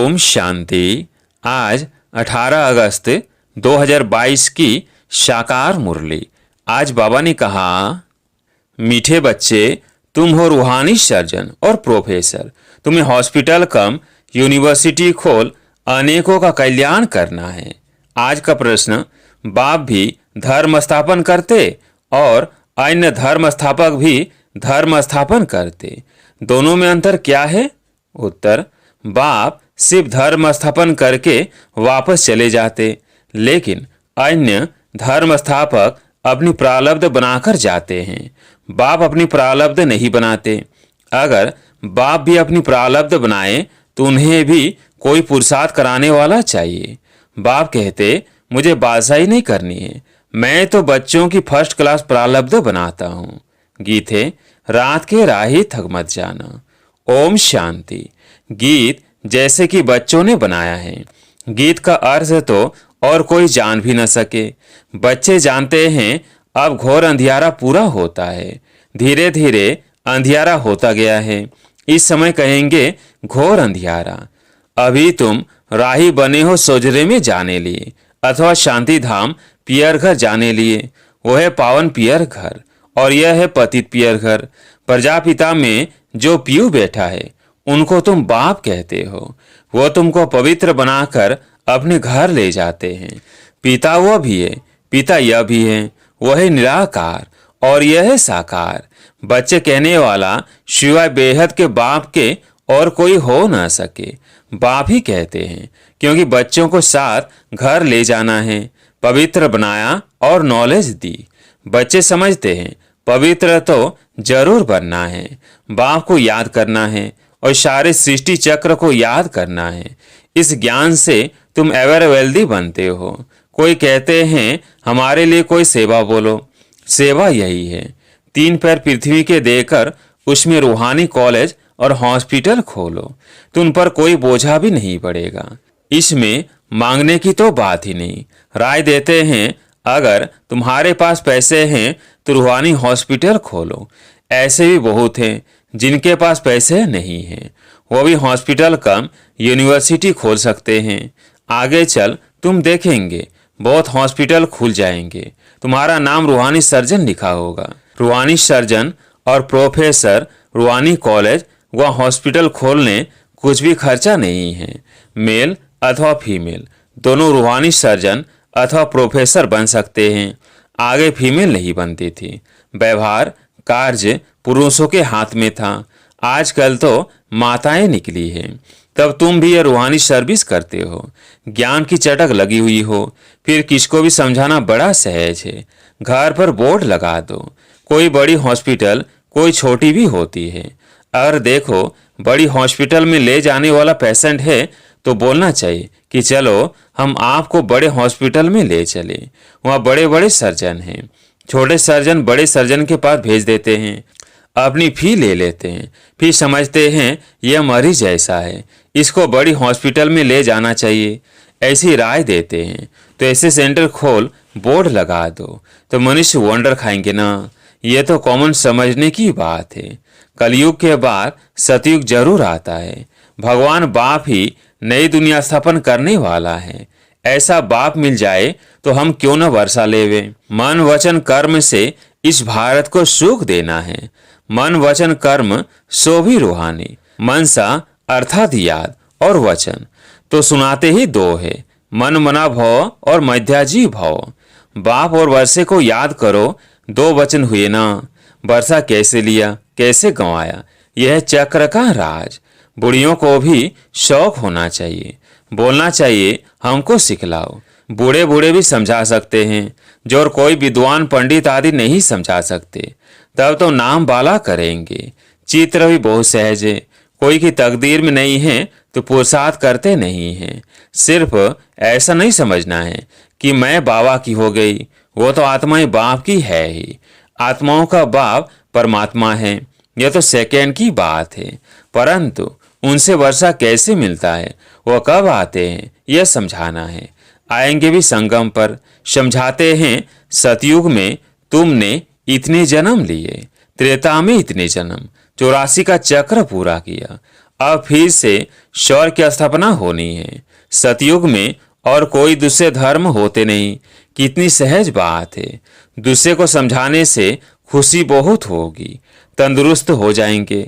ओम शांति। आज 18 अगस्त 2022 की साकार मुरली। आज बाबा ने कहा, मीठे बच्चे, तुम हो रूहानी सर्जन और प्रोफेसर। तुम्हें हॉस्पिटल कम यूनिवर्सिटी खोल अनेकों का कल्याण करना है। आज का प्रश्न, बाप भी धर्म स्थापन करते और अन्य धर्म स्थापक भी धर्म स्थापन करते, दोनों में अंतर क्या है? उत्तर, बाप सिर्फ धर्म स्थापन करके वापस चले जाते, लेकिन अन्य धर्म स्थापक अपनी प्रारब्ध बनाकर जाते हैं। बाप अपनी प्रारब्ध नहीं बनाते। अगर बाप भी अपनी प्रारब्ध बनाए तो उन्हें भी कोई पुरुषार्थ कराने वाला चाहिए। बाप कहते, मुझे बादशाही नहीं करनी है, मैं तो बच्चों की फर्स्ट क्लास प्रारब्ध बनाता हूँ। गीत है, रात के राही थक मत जाना। ओम शांति। गीत जैसे कि बच्चों ने बनाया है। गीत का अर्थ तो और कोई जान भी न सके। बच्चे जानते हैं अब घोर अंधियारा पूरा होता है। धीरे धीरे अंधियारा होता गया है। इस समय कहेंगे घोर अंधियारा। अभी तुम राही बने हो सोजरे में जाने लिए अथवा शांति धाम पियर घर जाने लिए। वह है पावन पियर घर और यह है पतित पियर घर। प्रजापिता में जो पीयू बैठा है उनको तुम बाप कहते हो। वो तुमको पवित्र बनाकर अपने घर ले जाते हैं। पिता वह भी है, पिता यह भी है। वह है निराकार और यह है साकार। बच्चे कहने वाला शिवाय बेहद के बाप के और कोई हो न सके। बाप ही कहते हैं, क्योंकि बच्चों को साथ घर ले जाना है, पवित्र बनाया और नॉलेज दी। बच्चे समझते हैं पवित्र तो जरूर बनना है, बाप को याद करना है और सारे सृष्टि चक्र को याद करना है। इस ज्ञान से तुम एवर वेल्दी बनते हो। कोई कहते हैं हमारे लिए कोई सेवा बोलो। सेवा यही है, 3 पैर पृथ्वी के देकर उसमें रूहानी कॉलेज और हॉस्पिटल खोलो, तो उन पर कोई बोझा भी नहीं पड़ेगा। इसमें मांगने की तो बात ही नहीं। राय देते हैं अगर तुम्हारे पास पैसे हैं तो रूहानी हॉस्पिटल खोलो। ऐसे भी बहुत हैं जिनके पास पैसे नहीं हैं, वो भी हॉस्पिटल कम यूनिवर्सिटी खोल सकते हैं। आगे चल तुम देखेंगे बहुत हॉस्पिटल खुल जाएंगे। तुम्हारा नाम रूहानी सर्जन लिखा होगा। रूहानी सर्जन और प्रोफेसर रूहानी कॉलेज व हॉस्पिटल खोलने कुछ भी खर्चा नहीं है। मेल अथवा फीमेल दोनों रूहानी सर्जन अथवा प्रोफेसर बन सकते हैं। आगे फीमेल नहीं बनती थी। व्यवहार कार्य पुरुषों के हाथ में था। आजकल तो माताएं निकली हैं। तब तुम भी ये रूहानी सर्विस करते हो। ज्ञान की चटक लगी हुई हो, फिर किसको भी समझाना बड़ा सहज है। घर पर बोर्ड लगा दो। कोई बड़ी हॉस्पिटल कोई छोटी भी होती है। अगर देखो बड़ी हॉस्पिटल में ले जाने वाला पेशेंट है तो बोलना चाहिए कि चलो हम आपको बड़े हॉस्पिटल में ले चले, वहाँ बड़े बड़े सर्जन हैं। छोटे सर्जन बड़े सर्जन के पास भेज देते हैं, अपनी फी ले लेते हैं, फिर समझते हैं यह मरीज ऐसा है, इसको बड़ी हॉस्पिटल में ले जाना चाहिए, ऐसी राय देते हैं। तो ऐसे सेंटर खोल, बोर्ड लगा दो, तो मनुष्य वंडर खाएंगे ना। ये तो कॉमन समझने की बात है। कलयुग के बाद सतयुग जरूर आता है। भगवान बाप ही नई दुनिया स्थापन करने वाला है। ऐसा बाप मिल जाए तो हम क्यों न वर्षा लेवे। मन वचन कर्म से इस भारत को सुख देना है। मन वचन कर्म सो भी रूहानी। मनसा अर्थात याद और वचन तो सुनाते ही 2 है, मन मना भव और मध्याजी भव। बाप और वर्षे को याद करो, 2 वचन हुए ना। वर्षा कैसे लिया कैसे गंवाया, यह चक्र का राज। बुढ़ियों को भी शौक होना चाहिए, बोलना चाहिए हमको सिखलाओ। बूढ़े बूढ़े भी समझा सकते हैं, जो और कोई विद्वान पंडित आदि नहीं समझा सकते। तब तो नाम बाला करेंगे। चित्र भी बहुत सहज है। कोई की तकदीर में नहीं है तो पुरुषार्थ करते नहीं हैं। सिर्फ ऐसा नहीं समझना है कि मैं बाबा की हो गई, वो तो आत्माएं बाप की है ही। आत्माओं का बाप परमात्मा है, यह तो सेकेंड की बात है। परंतु उनसे वर्षा कैसे मिलता है, वह कब आते हैं, यह समझाना है। आएंगे भी संगम पर। समझाते हैं सतयुग में तुमने इतने जन्म लिए, त्रेता में इतने जन्म, 84 का चक्र पूरा किया। अब फिर से शौर्य की स्थापना होनी है। सतयुग में और कोई दूसरे धर्म होते नहीं। कितनी सहज बात है। दूसरे को समझाने से खुशी बहुत होगी। तंदुरुस्त हो जाएंगे,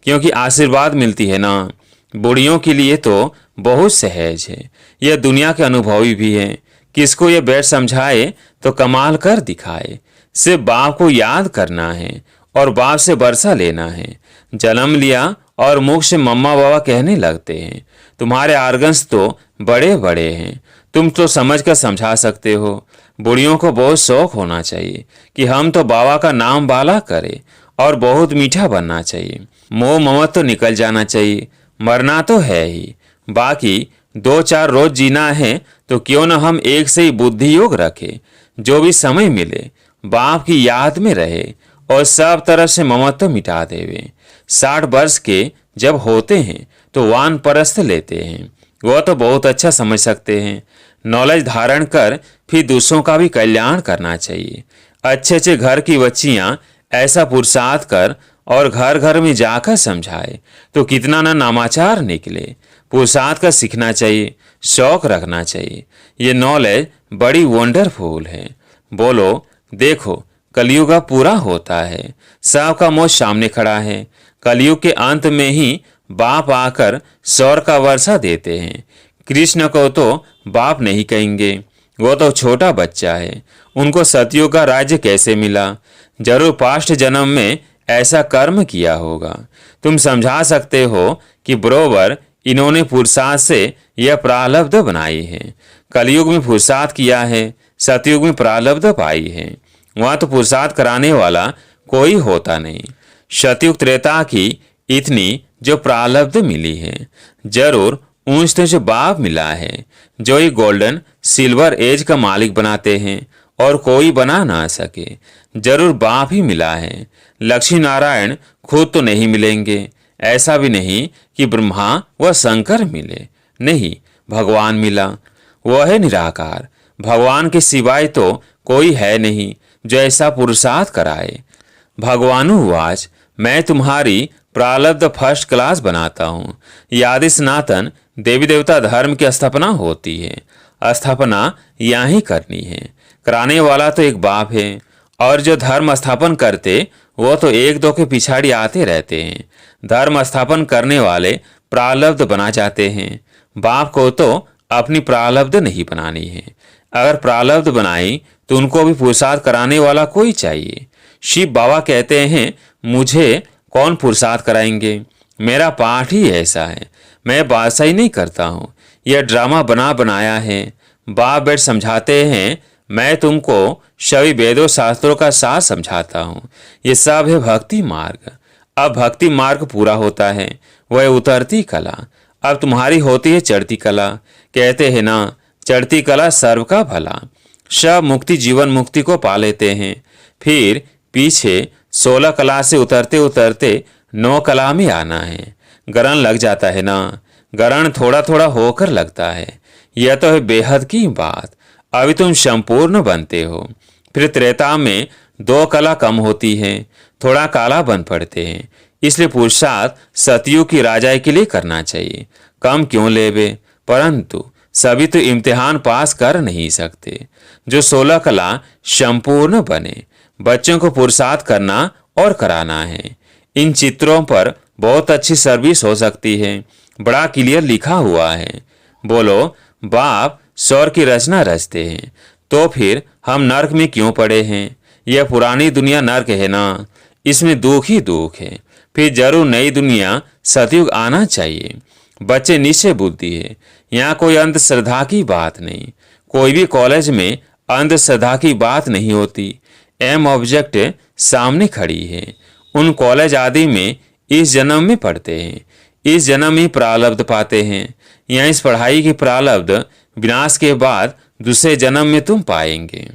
क्योंकि आशीर्वाद मिलती है ना। बूढ़ियों के लिए तो बहुत सहज है। यह दुनिया के अनुभवी भी है। किसको यह बैठ समझाए तो कमाल कर दिखाए। सिर्फ बाप को याद करना है और बाप से बरसा लेना है। जन्म लिया और मुख से मम्मा बाबा कहने लगते हैं। तुम्हारे आर्गन्स तो बड़े बड़े हैं, तुम तो समझ कर समझा सकते हो। बूढ़ियों को बहुत शौक होना चाहिए कि हम तो बाबा का नाम बाला करें और बहुत मीठा बनना चाहिए। मोह ममत तो निकल जाना चाहिए। मरना तो है ही, बाकी 2-4 रोज जीना है तो क्यों न हम एक से ही बुद्धि योग रखें। जो भी समय मिले बाप की याद में रहे और सब तरफ से ममत्व मिटा देवे। 60 वर्ष के जब होते हैं तो वानप्रस्थ लेते हैं। वह तो बहुत अच्छा समझ सकते हैं। नॉलेज धारण कर फिर दूसरों का भी कल्याण करना चाहिए। अच्छे अच्छे घर की बच्चियां ऐसा पुरुषार्थ कर और घर घर में जाकर समझाए तो कितना ना नामाचार निकले। पुरुषार्थ का सीखना चाहिए, शौक रखना चाहिए। ये नॉलेज बड़ी वंडरफुल है। बोलो, देखो कलयुग अब पूरा होता है। सबका मौत सामने खड़ा है। कलयुग के अंत में ही बाप आकर सौर का वर्षा देते हैं। कृष्ण को तो बाप नहीं कहेंगे, वो तो छोटा बच्चा है। उनको सतयुग का राज्य कैसे मिला? जरूर पास्ट जन्म में ऐसा कर्म किया होगा। तुम समझा सकते हो कि बरोबर इन्होंने पुरुषार्थ से यह प्रारब्ध बनाई है। कलयुग में पुरुषार्थ किया है, सतयुग में प्रारब्ध पाई है। वहां तो पुरुषार्थ कराने वाला कोई होता नहीं। सतयुग त्रेता की इतनी जो प्रारब्ध मिली है, जरूर ऊंच तो जो बाप मिला है, जो ये गोल्डन सिल्वर एज का मालिक बनाते हैं और कोई बना ना सके। जरूर बाप ही मिला है। लक्ष्मी नारायण खुद तो नहीं मिलेंगे। ऐसा भी नहीं कि ब्रह्मा व शंकर मिले, नहीं, भगवान मिला। वह है निराकार। भगवान के सिवाय तो कोई है नहीं जो ऐसा पुरुषार्थ कराए। भगवानुवाच, मैं तुम्हारी प्रारब्ध फर्स्ट क्लास बनाता हूँ। यादि सनातन देवी देवता धर्म की स्थापना होती है। स्थापना यहाँ ही करनी है। कराने वाला तो एक बाप है और जो धर्म स्थापन करते वो तो एक दो के पिछाड़ी आते रहते हैं। धर्म स्थापन करने वाले प्रारब्ध बना जाते हैं। बाप को तो अपनी प्रारब्ध नहीं बनानी है। अगर प्रारब्ध बनाई तो उनको भी पुरुषार्थ कराने वाला कोई चाहिए। शिव बाबा कहते हैं, मुझे कौन पुरुषार्थ कराएंगे? मेरा पाठ ही ऐसा है। मैं बादशाही नहीं करता हूँ। यह ड्रामा बना बनाया है। बाप बैठ समझाते हैं, मैं तुमको सभी वेदों शास्त्रों का सार समझाता हूँ। ये सब है भक्ति मार्ग। अब भक्ति मार्ग पूरा होता है, वह उतरती कला। अब तुम्हारी होती है चढ़ती कला। कहते हैं ना, चढ़ती कला सर्व का भला। सब मुक्ति जीवन मुक्ति को पा लेते हैं। फिर पीछे 16 कला से उतरते उतरते 9 कला में आना है। ग्रहण लग जाता है ना। ग्रहण थोड़ा थोड़ा होकर लगता है। यह तो है बेहद की बात। अभी तुम संपूर्ण बनते हो। फिर त्रेता में 2 कला कम होती है, थोड़ा काला बन पड़ते हैं। इसलिए पुरुषार्थ सतयुग की राजाई के लिए करना चाहिए। कम क्यों लेवे? परंतु सभी तो इम्तिहान पास कर नहीं सकते। जो 16 कला संपूर्ण बने, बच्चों को पुरुषार्थ करना और कराना है। इन चित्रों पर बहुत अच्छी सर्विस हो सकती है। बड़ा क्लियर लिखा हुआ है। बोलो, बाप सौर की रचना रचते हैं तो फिर हम नर्क में क्यों पड़े हैं? यह पुरानी दुनिया नर्क है ना, इसमें दुख ही दुख है। फिर जरूर नई दुनिया सतयुग आना चाहिए। बच्चे निश्चय बुद्धि है। यहाँ कोई अंधश्रद्धा की बात नहीं। कोई भी कॉलेज में अंधश्रद्धा की बात नहीं होती। एम ऑब्जेक्ट सामने खड़ी है। उन कॉलेज आदि में इस जन्म में पढ़ते हैं, इस जन्म में प्रारब्ध पाते हैं। यहाँ इस पढ़ाई की प्रारब्ध विनाश के बाद दूसरे जन्म में तुम पाएंगे।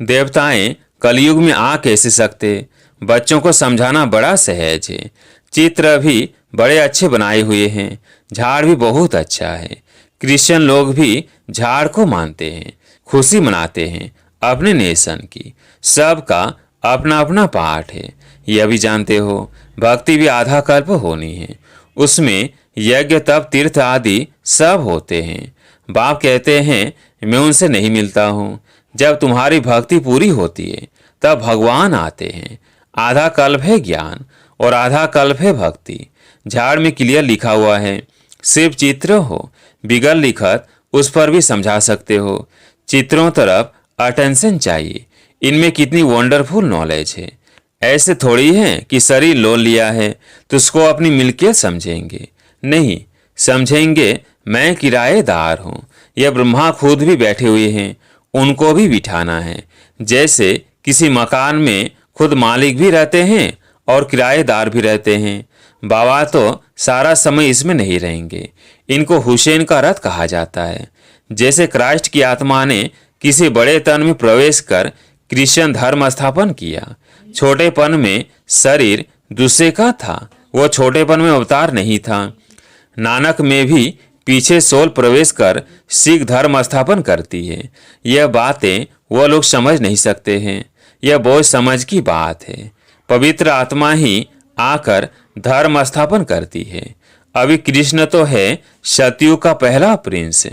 देवताएं कलयुग में आ कैसे सकते? बच्चों को समझाना बड़ा सहज है। चित्र भी बड़े अच्छे बनाए हुए हैं। झाड़ भी बहुत अच्छा है। क्रिश्चियन लोग भी झाड़ को मानते हैं, खुशी मनाते हैं अपने नेशन की। सबका अपना अपना पाठ है। यह भी जानते हो, भक्ति भी आधा कल्प होनी है। उसमें यज्ञ तप तीर्थ आदि सब होते हैं। बाप कहते हैं मैं उनसे नहीं मिलता हूँ। जब तुम्हारी भक्ति पूरी होती है तब भगवान आते हैं। आधा कल्प है ज्ञान और आधा कल्प है भक्ति। झाड़ में क्लियर लिखा हुआ है। सिर्फ चित्र हो बिगल लिखत उस पर भी समझा सकते हो। चित्रों तरफ अटेंशन चाहिए। इनमें कितनी वंडरफुल नॉलेज है। ऐसे थोड़ी है कि शरीर लोन लिया है तो उसको अपनी मिल्कियत समझेंगे। नहीं, समझेंगे मैं किराएदार हूँ। यह ब्रह्मा खुद भी बैठे हुए हैं, उनको भी बिठाना है। जैसे किसी मकान में खुद मालिक भी रहते हैं और किराएदार भी रहते हैं। बाबा तो सारा समय इसमें नहीं रहेंगे। इनको हुसैन का रथ कहा जाता है। जैसे क्राइस्ट की आत्मा ने किसी बड़े तन में प्रवेश कर क्रिश्चियन धर्म स्थापन किया। छोटेपन में शरीर दूसरे का था, वो छोटेपन में अवतार नहीं था। नानक में भी पीछे सोल प्रवेश कर सिख धर्म स्थापन करती है। यह बातें वो लोग समझ नहीं सकते हैं। यह बहुत समझ की बात है। पवित्र आत्मा ही आकर धर्म स्थापन करती है। अभी कृष्ण तो है सतयुग का पहला प्रिंस।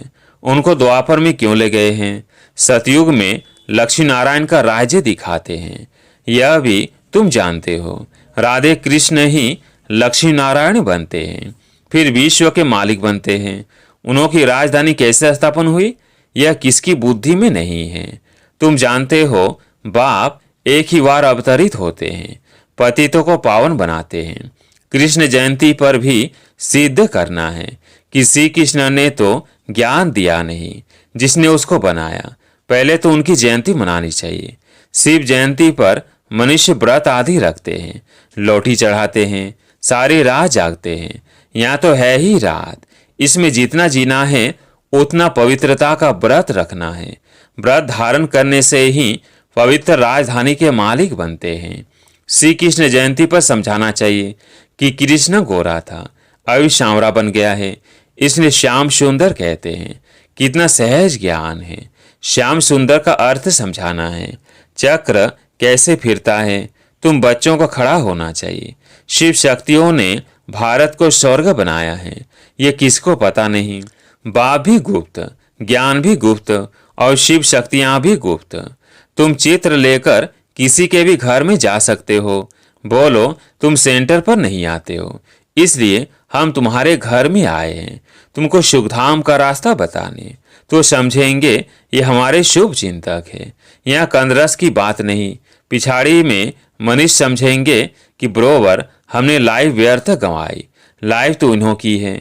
उनको द्वापर में क्यों ले गए हैं? सतयुग में लक्ष्मी नारायण का राज्य दिखाते हैं। यह भी तुम जानते हो। राधे कृष्ण ही लक्ष्मी नारायण बनते हैं, फिर विश्व के मालिक बनते हैं। उन्होंने राजधानी कैसे स्थापन हुई यह किसकी बुद्धि में नहीं है। तुम जानते हो बाप एक ही बार अवतरित होते हैं, पतितों को पावन बनाते हैं। कृष्ण जयंती पर भी सिद्ध करना है कि श्री कृष्ण ने तो ज्ञान दिया नहीं, जिसने उसको बनाया। पहले तो उनकी जयंती मनानी चाहिए। शिव जयंती पर मनुष्य व्रत आदि रखते हैं, लौटी चढ़ाते हैं, सारी रात जागते हैं। यहाँ तो है ही रात। इसमें जितना जीना है उतना पवित्रता का व्रत रखना है। व्रत धारण करने से ही पवित्र राजधानी के मालिक बनते हैं। श्री कृष्ण जयंती पर समझाना चाहिए कि कृष्ण गोरा था, अभी सांवरा बन गया है, इसलिए श्याम सुंदर कहते हैं। कितना सहज ज्ञान है। श्याम सुंदर का अर्थ समझाना है। चक्र कैसे फिरता है, तुम बच्चों को खड़ा होना चाहिए। शिव शक्तियों ने भारत को स्वर्ग बनाया है, ये किसको पता नहीं। बाप भी गुप्त, ज्ञान भी गुप्त और शिव शक्तियां भी गुप्त। तुम चित्र लेकर किसी के भी घर में जा सकते हो। बोलो तुम सेंटर पर नहीं आते हो, इसलिए हम तुम्हारे घर में आए हैं तुमको सुखधाम का रास्ता बताने। तो समझेंगे ये हमारे शुभ चिंतक है। यहाँ कंदरस की बात नहीं। पिछाड़ी में मनीष समझेंगे कि बरोबर हमने लाइफ व्यर्थ गंवाई, लाइफ तो इन्हों की है।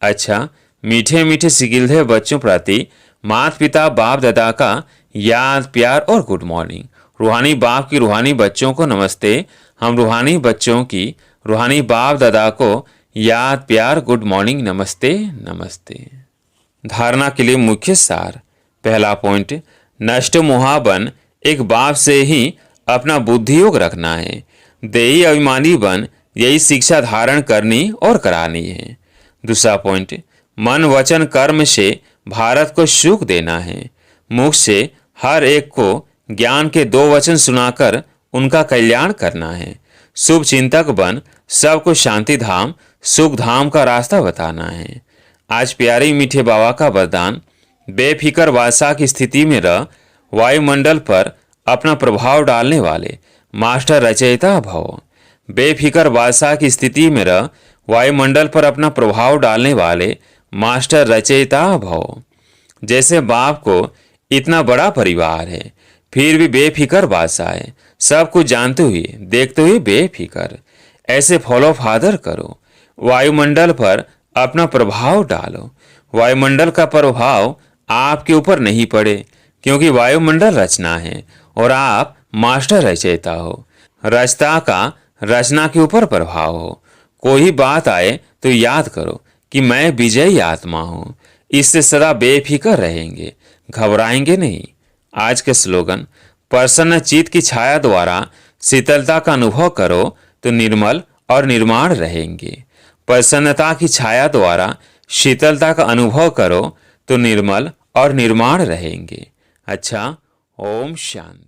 अच्छा, मीठे मीठे सिगिल्धे बच्चों प्रति माता पिता बाप दादा का याद प्यार और गुड मॉर्निंग। रूहानी बाप की रूहानी बच्चों को नमस्ते। हम रूहानी बच्चों की रूहानी बाप दादा को याद प्यार गुड मॉर्निंग नमस्ते नमस्ते। धारणा के लिए मुख्य सार। पहला पॉइंट, नष्ट मोहाबन एक बाप से ही अपना बुद्धि योग रखना है। देही अभिमानी बन यही शिक्षा धारण करनी और करानी है। दूसरा पॉइंट, मन वचन कर्म से भारत को सुख देना है। मुख से हर एक को ज्ञान के 2 वचन सुनाकर उनका कल्याण करना है। शुभ चिंतक बन सबको शांति धाम सुख धाम का रास्ता बताना है। आज प्यारे मीठे बाबा का वरदान, बेफिक्र बादशाह की स्थिति में रह, वायुमंडल पर अपना प्रभाव डालने वाले मास्टर रचयिता भव। बेफिक्र बादशाह की स्थिति में रह, वायुमंडल पर अपना प्रभाव डालने वाले मास्टर रचयिता भव। जैसे बाप को इतना बड़ा परिवार है, फिर भी बेफिक्र बादशाह है। सब कुछ जानते हुए देखते हुए बेफिक्र। ऐसे फॉलो फादर करो। वायुमंडल पर अपना प्रभाव डालो। वायुमंडल का प्रभाव आपके ऊपर नहीं पड़े, क्योंकि वायुमंडल रचना है और आप मास्टर रचयिता हो। रचता का रचना के ऊपर प्रभाव हो। कोई बात आए तो याद करो कि मैं विजयी आत्मा हूँ। इससे सदा बेफिक्र रहेंगे, घबराएंगे नहीं। आज के स्लोगन, प्रसन्न चित्त की छाया द्वारा शीतलता का अनुभव करो तो निर्मल और निर्माण रहेंगे। प्रसन्नता की छाया द्वारा शीतलता का अनुभव करो तो निर्मल और निर्माण रहेंगे। अच्छा, ओम शांति।